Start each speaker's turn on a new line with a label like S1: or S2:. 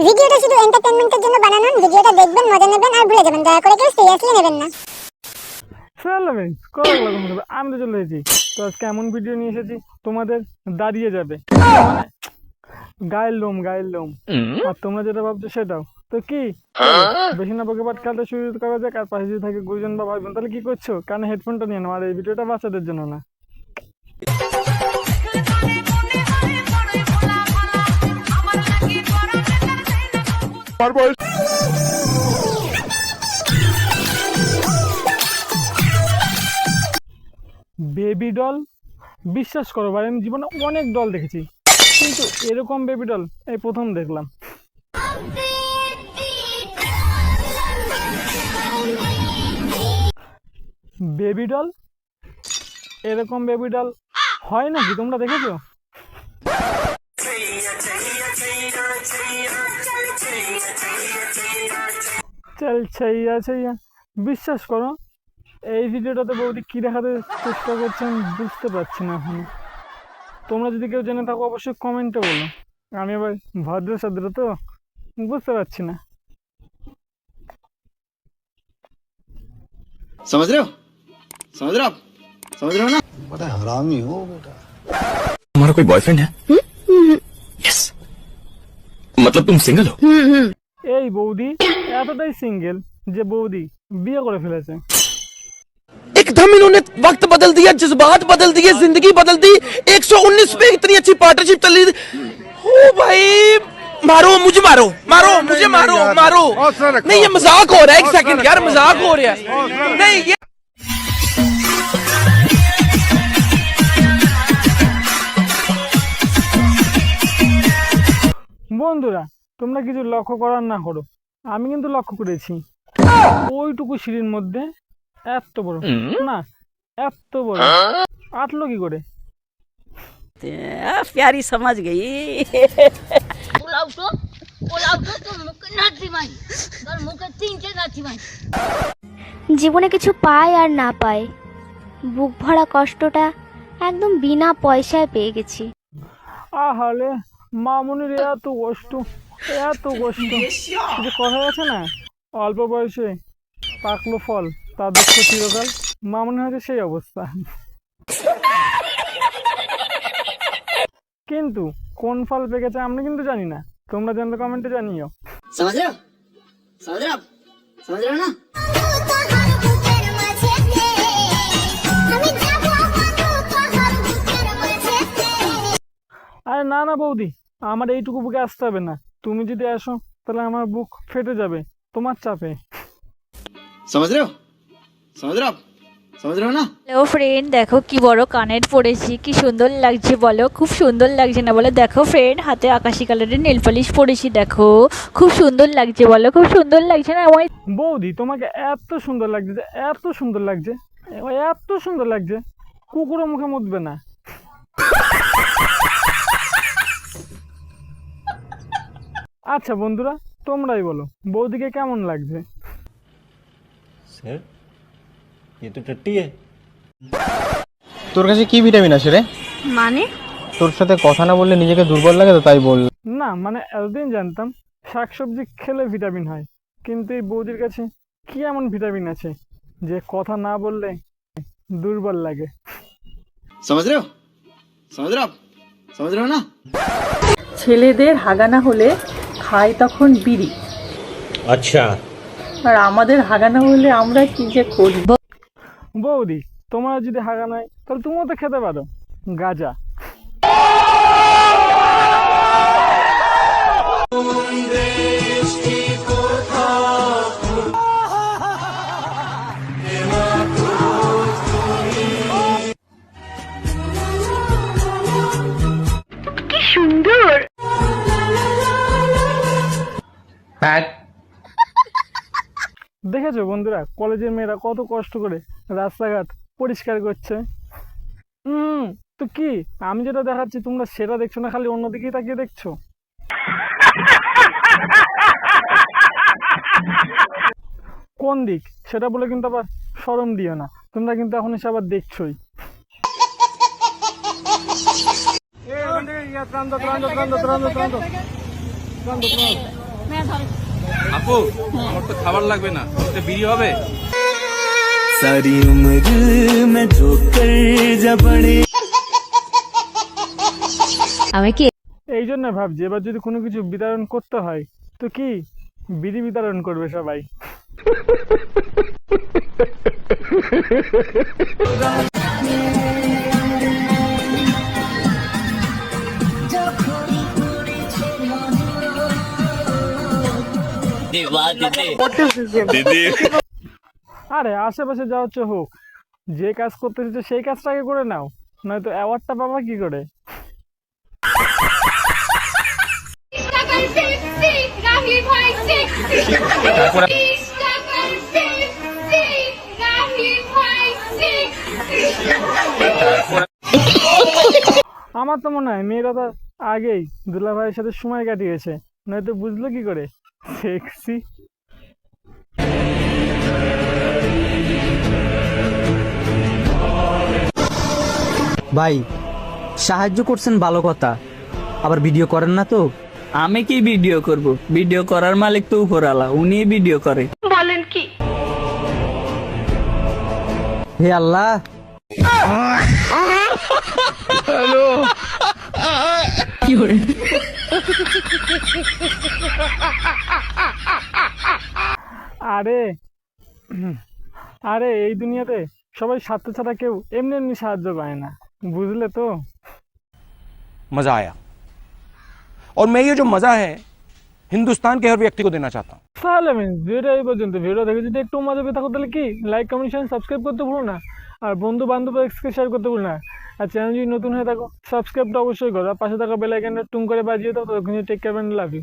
S1: ভিডিওটা শুধু এন্টারটেইনমেন্টের জন্য বানানো। ভিডিওটা দেখবেন, মজা নেবেন আর ভুলে যাবেন। দয়া করে কেউ সিরিয়াসলি নেবেন না।
S2: চলো ভাই, কত লাগলো মনে হবে। আমি তো চলে এসেছি। তো আজকে এমন ভিডিও নিয়ে এসেছি তোমাদের দাঁড়িয়ে যাবে, মানে গায়ের লোম গায়ের লোম। আর তোমরা যেটা ভাবছো সেটাও। তো কি বেশি না বকে বাট খেলতে শুরু করা যাক। আর পাশে যদি থাকে গুরুজন বা ভাই বোন, তাহলে কি করছো? কারণ হেডফোনটা নিয়ে নাও। আর এই ভিডিওটা বাচ্চাদের জন্য না। বেবি ডল, বিশ্বাস করো ভাই, আমি জীবনে অনেক ডল দেখেছি, কিন্তু এরকম বেবি ডল এই প্রথম দেখলাম। বেবি ডল, এরকম বেবি ডল হয় নাকি? তোমরা দেখেছো? চল ছাইয়া ছাইয়া। বিশ্বাস করো, এই ভিডিওটাতে বৌদি কী দেখাতে চেষ্টা করছেন বুঝতে পারছি না এখন। তোমরা যদি কেউ জেনে থাকো অবশ্যই কমেন্টে বলো। আমি আবার ভদ্র সদ্র তো বুঝতে পারছি না।
S3: समझ रहे हो समझ रहे हो आप समझ रहे हो ना।
S4: बड़ा हरामी हो बेटा।
S5: तुम्हारा कोई बॉयफ्रेंड है? यस। मतलब तुम सिंगल हो?
S2: এই বৌদি এতটাই সিঙ্গেল যে বৌদি বিয়ে করে ফেলেছে।
S6: एकदम इन्होंने वक्त बदल दिया, जज्बात बदल दिए, जिंदगी बदल दी। 119 पे इतनी अच्छी पार्टनरशिप चल रही। ओ भाई, मारो मुझे, मारो मारो मुझे, मारो मारो। नहीं, ये मजाक हो रहा है। एक सेकंड यार, मजाक हो रहा है। नहीं ये
S2: বন্ধুরা, তোমরা কিছু লক্ষ্য করার না করো, আমি কিন্তু লক্ষ্য করেছি। ওইটুকু সিঁড়ির মধ্যে এত বড়, না এত বড় আটলো কি করে?
S7: प्यारी समझ गई।
S8: জীবনে কিছু পায় আর না পায়, বুক ভরা কষ্টটা একদম বিনা পয়সায় পেয়ে গেছি।
S2: আহালে মামুনির এত কষ্ট, এত কষ্ট। যে কথা আছে না, অল্প বয়সে পাকলো ফল তার দুঃখ চিরকাল। মামুনি হয়েছে সেই অবস্থা। কিন্তু কোন ফল পেকেছে আমরা কিন্তু জানি না। তোমরা জানলে কমেন্টে জানিও।
S3: समझ रहे हो समझ रहे हो आप समझ रहे हो ना।
S2: আরে না না বৌদি, আমার এইটুকু বুকে আসতে হবে না। তুমি যদি আসো তাহলে আমার বুক ফেটে যাবে তোমার চাপে।
S3: समझ रहे हो समझ रहे हो आप समझ रहे हो ना।
S9: হ্যালো ফ্রেন্ড, দেখো কি বড় কানের পরেছি, কি সুন্দর লাগছে বলো। খুব সুন্দর লাগছে না বলো? দেখো ফ্রেন্ড, হাতে আকাশি কালারের নেল পলিশ পরেছি, দেখো খুব সুন্দর লাগছে বলো। খুব সুন্দর লাগছে না আমার?
S2: বৌদি তোমাকে এত সুন্দর লাগছে, যে এত সুন্দর লাগছে, এত সুন্দর লাগছে, কুকুরও মুখে মুতবে না। আচ্ছা বন্ধুরা, তোমরাই বলো বৌদিকে কেমন লাগছে?
S10: सर ये तो टट्टी है।
S11: তোর কাছে কি ভিটামিন আছে রে?
S9: মানে
S11: তোর সাথে কথা না বললে নিজেকে দুর্বল লাগে, তো তাই বল।
S2: না মানে এতদিন জানতাম শাকসবজি খেলে ভিটামিন হয়, কিন্তু এই বৌদির কাছে কি এমন ভিটামিন আছে যে কথা না বললে দুর্বল লাগে?
S3: समझ रहे हो समझ रहे हो आप समझ रहे हो ना।
S7: ছেলেদের হাগানা হলে খায় তখন বিড়ি,
S10: अच्छा।
S7: আর আমাদের হাগানা হলে আমরা কি যে করি।
S2: বৌদি তোমার যদি হাগা নাই তাহলে তুমিও তো খেতে পারো গাঁজা। দেখেছো বন্ধুরা, কলেজের মেয়েরা কত কষ্ট করে রাস্তাঘাট পরিষ্কার করছে। তো কি আমি যেটা দেখাচ্ছি তোমরা সেটা দেখছো না, খালি অন্যদিকেই তাকিয়ে দেখছো। কোন দিক সেটা বলে কিন্তু আবার শরম দিও না। তোমরা কিন্তু এখন এসে আবার দেখছোই। ত্রাণ দাও, ত্রাণ দাও, ত্রাণ দাও, ত্রাণ দাও, ত্রাণ দাও, ত্রাণ দাও, ত্রাণ দাও, ত্রাণ দাও।
S6: আপু আমার তো খাবার লাগবে না, একটা বিড়ি হবে?
S5: सारी उम्र में जो कर जा बड़े
S2: এই জন্য ভাবছি এবার যদি কোনো কিছু বিতরণ করতে হয় তো কি বিড়ি বিতরণ করবে সবাই। আরে আশেপাশে যা হচ্ছে হোক, যে কাজ করতে হচ্ছে সেই কাজটাকে করে নাও, নয়তো অ্যাওয়ার্ডটা পাবা কি করে। আমার তো মনে হয় মেয়েরা তো আগেই দুলা ভাইয়ের সাথে সময় কাটিয়েছে, নয়তো বুঝলো কি করে সেক্সি।
S4: ভাই সাহায্য করছেন ভালো কথা, আবার ভিডিও করেন না তো?
S12: আমি কি ভিডিও করব? ভিডিও করার মালিক তো উপরালা, উনি ভিডিও করে।
S7: বলেন কি?
S4: হে আল্লাহ,
S2: আরে আরে এই দুনিয়াতে সবাই স্বার্থ ছাড়া কেউ এমনি এমনি সাহায্য পায় না, বুঝলে তো?
S6: मजा आया और मैं ये जो मजा है हिंदुस्तान के हर व्यक्ति को देना चाहता हूँ।
S2: তাহলে ভিডিওটা এই পর্যন্ত। ভিডিও দেখে যদি একটু মজা পেয়ে থাকো তাহলে কি লাইক কমেন্ট সাবস্ক্রাইব করতে ভুলো না, আর বন্ধু বান্ধব এক্সকে শেয়ার করতে ভুলো না, আর চ্যানেল যদি নতুন হয়ে থাকো সাবস্ক্রাইবটা অবশ্যই করো, আর পাশে থাকা বেল আইকনটা টুং করে বাজিয়ে দাও। ততক্ষণ take care and love you.